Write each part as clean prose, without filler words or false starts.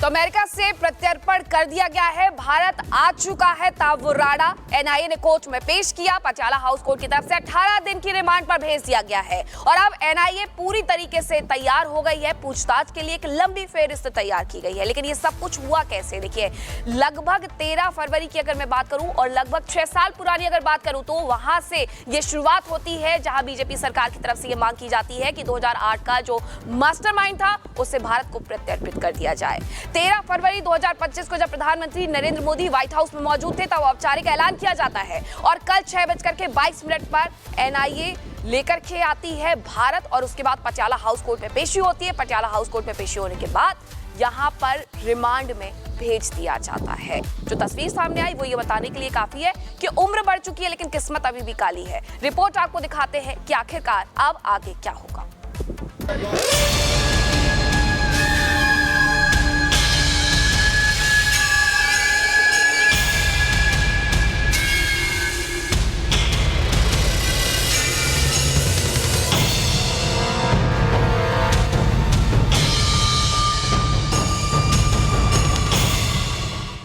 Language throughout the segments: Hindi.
तो अमेरिका से प्रत्यर्पण कर दिया गया है। भारत आ चुका है तहव्वुर राणा। एनआईए ने कोर्ट में पेश किया। पटियाला हाउस कोर्ट की तरफ से 18 दिन की रिमांड पर भेज दिया गया है और अब एनआईए पूरी तरीके से तैयार हो गई है। पूछताछ के लिए एक लंबी फेहरिस्त तैयार की गई है। लेकिन ये सब कुछ हुआ कैसे? देखिए, लगभग 13 फरवरी की अगर मैं बात करूं और लगभग 6 साल पुरानी अगर बात करूं तो वहां से ये शुरुआत होती है, जहां बीजेपी सरकार की तरफ से ये मांग की जाती है कि 2008 का जो मास्टरमाइंड था उसे भारत को प्रत्यर्पित कर दिया जाए। 13 फरवरी 2025 को जब प्रधानमंत्री नरेंद्र मोदी व्हाइट हाउस में मौजूद थे तब औपचारिक ऐलान किया जाता है और कल 6:22 पर एनआईए लेकर के आती है भारत और उसके बाद पटियाला हाउस कोर्ट में पेशी होती है। पटियाला हाउस कोर्ट में पेशी होने के बाद यहां पर रिमांड में भेज दिया जाता है। जो तस्वीर सामने आई वो ये बताने के लिए काफी है कि उम्र बढ़ चुकी है लेकिन किस्मत अभी भी काली है। रिपोर्ट आपको दिखाते हैं कि आखिरकार अब आगे क्या होगा।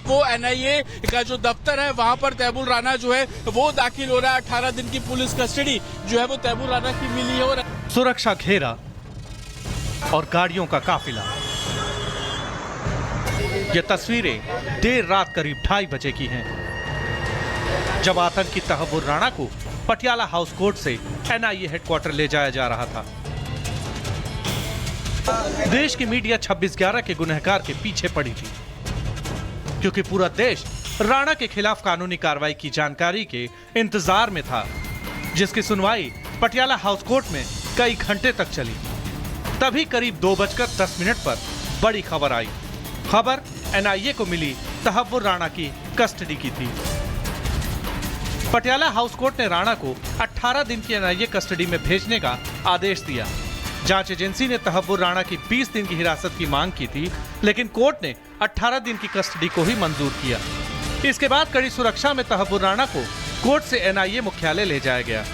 वो एनआईए का जो दफ्तर है वहां पर तहव्वुर राणा जो है वो दाखिल हो रहा है। 18 दिन की पुलिस कस्टडी जो है वो तहव्वुर राणा की मिली है और सुरक्षा घेरा और गाड़ियों का काफिला। ये तस्वीरें देर रात करीब 2:30 बजे की हैं, जब आतंकी तहव्वुर राणा को पटियाला हाउस कोर्ट से एनआईए हेडक्वार्टर ले जाया जा रहा था। देश की मीडिया 26/11 के गुनहगार के पीछे पड़ी थी, क्योंकि पूरा देश राणा के खिलाफ कानूनी कार्रवाई की जानकारी के इंतजार में था, जिसकी सुनवाई पटियाला हाउस कोर्ट में कई घंटे तक चली। तभी करीब 2:10 पर बड़ी खबर आई। खबर एनआईए को मिली तहव्वुर राणा की कस्टडी की थी। पटियाला हाउस कोर्ट ने राणा को 18 दिन की एनआईए कस्टडी में भेजने का आदेश दिया। जांच एजेंसी ने तहव्वुर राणा की 20 दिन की हिरासत की मांग की थी, लेकिन कोर्ट ने 18 दिन की कस्टडी को ही मंजूर किया। इसके बाद कड़ी सुरक्षा में तहव्वुर राणा को कोर्ट से एनआईए मुख्यालय ले जाया गया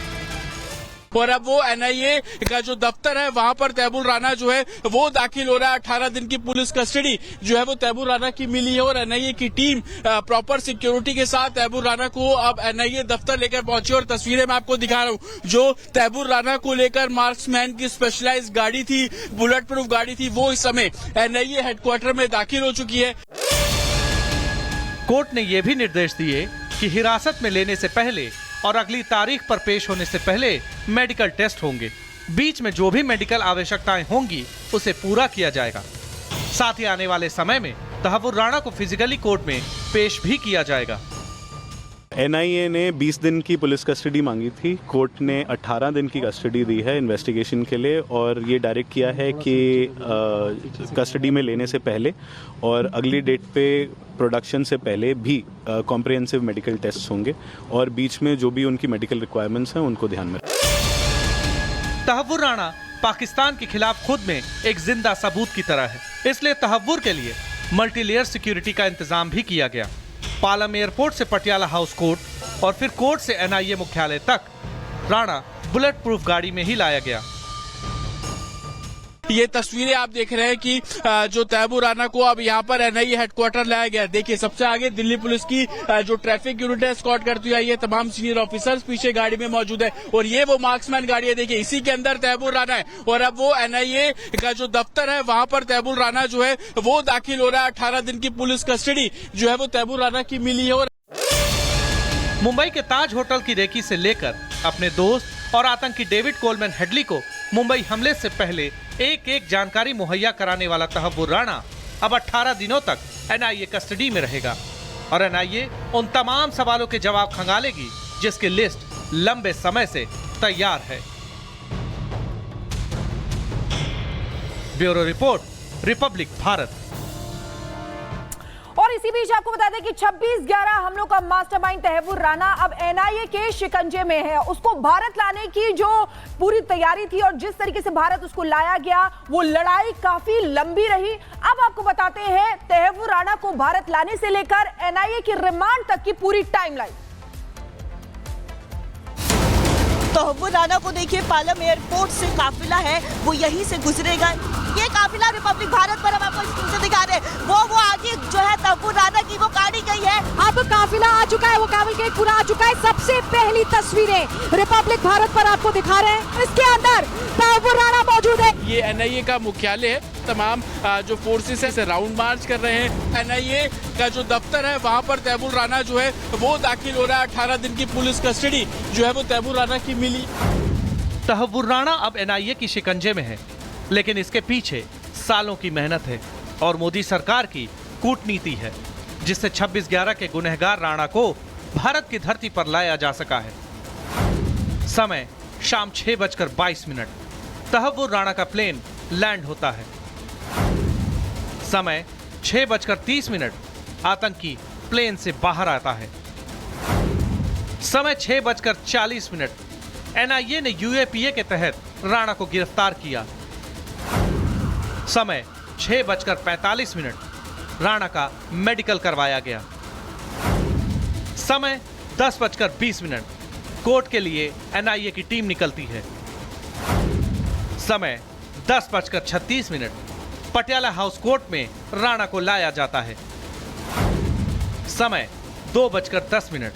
और अब वो एनआईए का जो दफ्तर है वहां पर तहव्वुर राणा जो है वो दाखिल हो रहा है। 18 दिन की पुलिस कस्टडी जो है वो तहव्वुर राणा की मिली है और एनआईए की टीम प्रॉपर सिक्योरिटी के साथ तहव्वुर राणा को अब एनआईए दफ्तर लेकर पहुंची और तस्वीरें मैं आपको दिखा रहा हूं। जो तहव्वुर राणा को लेकर मार्क्समैन की स्पेशलाइज्ड गाड़ी थी, बुलेट प्रूफ गाड़ी थी, वो इस समय एनआईए हेडक्वार्टर में दाखिल हो चुकी है। कोर्ट ने यह भी निर्देश दिए कि हिरासत में लेने से पहले और अगली तारीख पर पेश होने से पहले मेडिकल टेस्ट होंगे। बीच में जो भी मेडिकल आवश्यकताएं होंगी उसे पूरा किया जाएगा। साथ ही आने वाले समय में तहव्वुर राणा को फिजिकली कोर्ट में पेश भी किया जाएगा। एनआईए ने 20 दिन की पुलिस कस्टडी मांगी थी। कोर्ट ने 18 दिन की कस्टडी दी है इन्वेस्टिगेशन के लिए और ये डायरेक्ट किया है कि कस्टडी में लेने से पहले और अगली डेट पे प्रोडक्शन से पहले भी कॉम्प्रिहेंसिव मेडिकल टेस्ट होंगे और बीच में जो भी उनकी मेडिकल रिक्वायरमेंट्स हैं उनको ध्यान में रखें। तहव्वुर राणा पाकिस्तान के खिलाफ खुद में एक जिंदा सबूत की तरह है, इसलिए तहव्वुर के लिए मल्टीलेयर सिक्योरिटी का इंतजाम भी किया गया। पालम एयरपोर्ट से पटियाला हाउस कोर्ट और फिर कोर्ट से एनआईए मुख्यालय तक राणा बुलेट प्रूफ गाड़ी में ही लाया गया। ये तस्वीरें आप देख रहे हैं कि जो तहव्वुर राणा को अब यहाँ पर एनआईए हेडक्वार्टर लाया गया। देखिए, सबसे आगे दिल्ली पुलिस की जो ट्रैफिक यूनिट है स्कॉट करती हुई आई है। तमाम सीनियर ऑफिसर्स पीछे गाड़ी में मौजूद है और ये वो मार्क्समैन गाड़ी है। देखिए, इसी के अंदर तहव्वुर राणा है और अब वो एनआईए का जो दफ्तर है वहां पर तहव्वुर राणा जो है वो दाखिल हो रहा है। 18 दिन की पुलिस कस्टडी जो है वो तहव्वुर राणा की मिली है। और मुंबई के ताज होटल की रेकी से लेकर अपने दोस्त और आतंकी डेविड कोलमैन हेडली को मुंबई हमले से पहले एक एक जानकारी मुहैया कराने वाला तहव्वुर राणा अब 18 दिनों तक एनआईए कस्टडी में रहेगा और एनआईए उन तमाम सवालों के जवाब खंगालेगी जिसकी लिस्ट लंबे समय से तैयार है। Bureau report, Republic Bharat. और इसी बीच आपको बता दें कि 26/11 हमलों का मास्टरमाइंड तहव्वुर राणा अब एनआईए के शिकंजे में है। उसको भारत लाने की जो पूरी तैयारी थी और जिस तरीके से भारत उसको लाया गया, वो लड़ाई काफी लंबी रही। अब आपको बताते हैं तहव्वुर राणा को भारत लाने से लेकर एनआईए की रिमांड तक की पूरी टाइमलाइन। तहव्वुर राणा को देखिए, पालम एयरपोर्ट से काफिला है वो यहीं से गुजरेगा। ये काफिला रिपब्लिक भारत पर हम आपको स्क्रीन से दिखा रहे हैं। वो नहीं है। अब काफिला आ चुका है, वो कैवलकेड पूरा आ चुका है। सबसे पहली तस्वीरें रिपब्लिक भारत पर आपको दिखा रहे हैं। इसके अंदर तहव्वुर राणा मौजूद है। ये एनआईए का मुख्यालय है। तमाम जो फोर्सेस है राउंड मार्च कर रहे हैं। एनआईए का जो दफ्तर है वहां पर तहव्वुर राणा जो है वो दाखिल हो रहा है। 18 दिन की पुलिस कस्टडी जो है वो तहव्वुर राणा की मिली। तहव्वुर राणा अब एनआईए की शिकंजे में है, लेकिन इसके पीछे सालों की मेहनत है और मोदी सरकार की कूटनीति है, जिससे 26/11 के गुनहगार राणा को भारत की धरती पर लाया जा सका है। समय शाम 6:22। तहव्वुर राणा का प्लेन लैंड होता है। समय 6:30। आतंकी प्लेन से बाहर आता है। समय 6:40। एनआईए ने यूएपीए के तहत राणा को गिरफ्तार किया। समय 6:45। राणा का मेडिकल करवाया गया। समय 10:20। कोर्ट के लिए एनआईए की टीम निकलती है। समय 10:36। पटियाला हाउस कोर्ट में राणा को लाया जाता है। समय 2:10।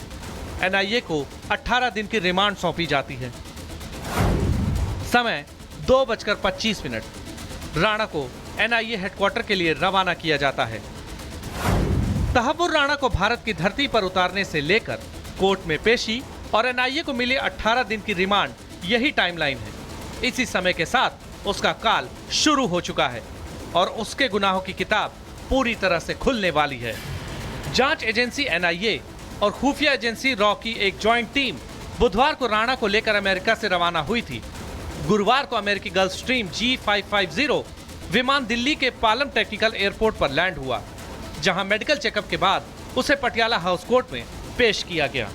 एनआईए को 18 दिन की रिमांड सौंपी जाती है। समय 2:25। राणा को एनआईए हेडक्वार्टर के लिए रवाना किया जाता है। तहव्वुर राणा को भारत की धरती पर उतारने से लेकर कोर्ट में पेशी और एनआईए को मिले 18 दिन की रिमांड, यही टाइमलाइन है। इसी समय के साथ उसका काल शुरू हो चुका है और उसके गुनाहों की किताब पूरी तरह से खुलने वाली है। जांच एजेंसी एनआईए और खुफिया एजेंसी रॉ की एक ज्वाइंट टीम बुधवार को राणा को लेकर अमेरिका से रवाना हुई थी। गुरुवार को अमेरिकी गल्फ स्ट्रीम G550 विमान दिल्ली के पालम टेक्निकल एयरपोर्ट पर लैंड हुआ, जहां मेडिकल चेकअप के बाद उसे पटियाला हाउस कोर्ट में पेश किया गया।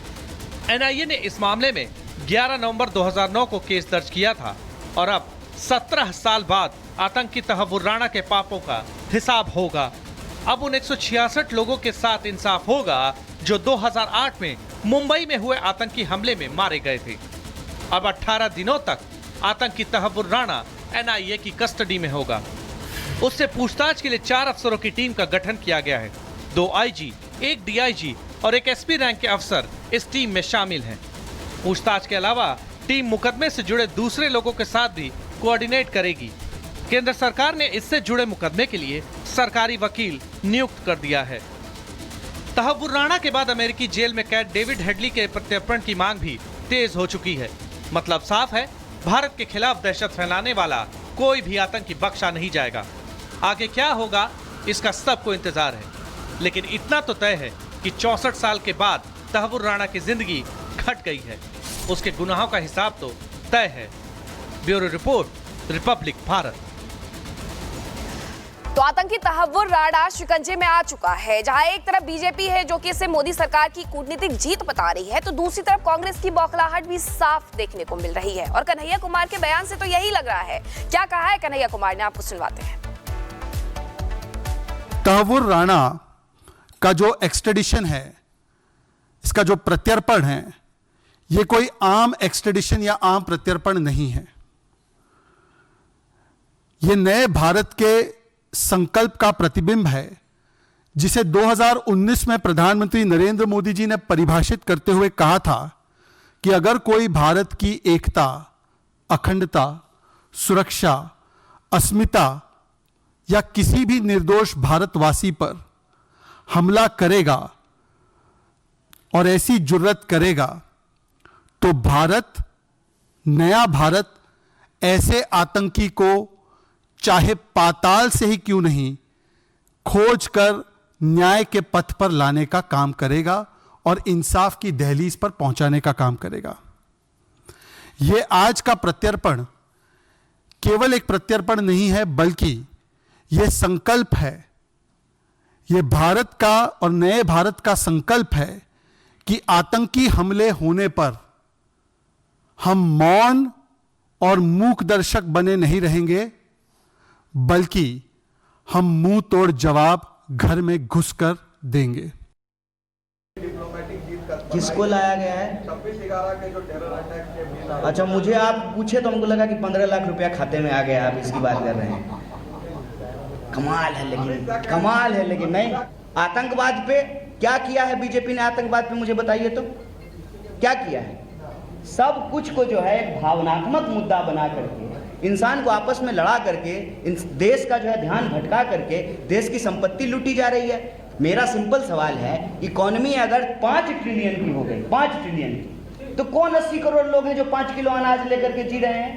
एनआईए ने इस मामले में 11 नवंबर 2009 को केस दर्ज किया था और अब 17 साल बाद आतंकी तहव्वुर राणा के पापों का हिसाब होगा। अब उन 166 लोगों के साथ इंसाफ होगा जो 2008 में मुंबई में हुए आतंकी हमले में मारे गए थे। अब 18 दिनों तक आतंकी तहव्वुर राणा एनआईए की कस्टडी में होगा। उससे पूछताछ के लिए 4 अफसरों की टीम का गठन किया गया है। 2 आईजी, 1 डीआईजी और 1 एसपी रैंक के अफसर इस टीम में शामिल हैं। पूछताछ के अलावा टीम मुकदमे से जुड़े दूसरे लोगों के साथ भी कोऑर्डिनेट करेगी। केंद्र सरकार ने इससे जुड़े मुकदमे के लिए सरकारी वकील नियुक्त कर दिया है। तहव्वुर राणा के बाद अमेरिकी जेल में कैद डेविड हेडली के प्रत्यर्पण की मांग भी तेज हो चुकी है। मतलब साफ है, भारत के खिलाफ दहशत फैलाने वाला कोई भी आतंकी बख्शा नहीं जाएगा। आगे क्या होगा इसका सबको इंतजार है, लेकिन इतना तो तय है कि 64 साल के बाद तहव्वुर राणा की जिंदगी घट गई है। उसके गुनाहों का हिसाब तो तय है। Bureau report, Republic Bharat. तो आतंकी तहव्वुर राणा शिकंजे में आ चुका है। जहां एक तरफ बीजेपी है जो कि इसे मोदी सरकार की कूटनीतिक जीत बता रही है, तो दूसरी तरफ कांग्रेस की बौखलाहट भी साफ देखने को मिल रही है। और कन्हैया कुमार के बयान से तो यही लग रहा है। क्या कहा है कन्हैया कुमार ने, आपको सुनवाते हैं। तहव्वुर राणा का जो एक्सट्रेडिशन है, इसका जो प्रत्यर्पण है, यह कोई आम एक्सट्रेडिशन या आम प्रत्यर्पण नहीं है। यह नए भारत के संकल्प का प्रतिबिंब है, जिसे 2019 में प्रधानमंत्री नरेंद्र मोदी जी ने परिभाषित करते हुए कहा था कि अगर कोई भारत की एकता, अखंडता, सुरक्षा, अस्मिता या किसी भी निर्दोष भारतवासी पर हमला करेगा और ऐसी जुर्रत करेगा, तो भारत, नया भारत, ऐसे आतंकी को चाहे पाताल से ही क्यों नहीं, खोज कर न्याय के पथ पर लाने का काम करेगा और इंसाफ की दहलीज पर पहुंचाने का काम करेगा। यह आज का प्रत्यर्पण केवल एक प्रत्यर्पण नहीं है, बल्कि यह संकल्प है, यह भारत का और नए भारत का संकल्प है कि आतंकी हमले होने पर हम मौन और मूक दर्शक बने नहीं रहेंगे, बल्कि हम मुंह तोड़ जवाब घर में घुसकर देंगे। किसको लाया गया है? 26/11 के जो टेरर अटैक के। अच्छा, मुझे आप पूछे तो हमको लगा कि 15 लाख रुपया खाते में आ गया। आप इसकी बात कर रहे हैं। कमाल है, लेकिन नहीं। आतंकवाद पे क्या किया है बीजेपी ने आतंकवाद पे, मुझे बताइए तो क्या किया है? सब कुछ को जो है एक भावनात्मक मुद्दा बना करके, इंसान को आपस में लड़ा करके, देश का जो है ध्यान भटका करके देश की संपत्ति लूटी जा रही है। मेरा सिंपल सवाल है, इकोनॉमी अगर 5 ट्रिलियन की हो गई, 5 ट्रिलियन की, तो कौन 80 करोड़ लोग हैं जो 5 किलो अनाज लेकर के जी रहे हैं?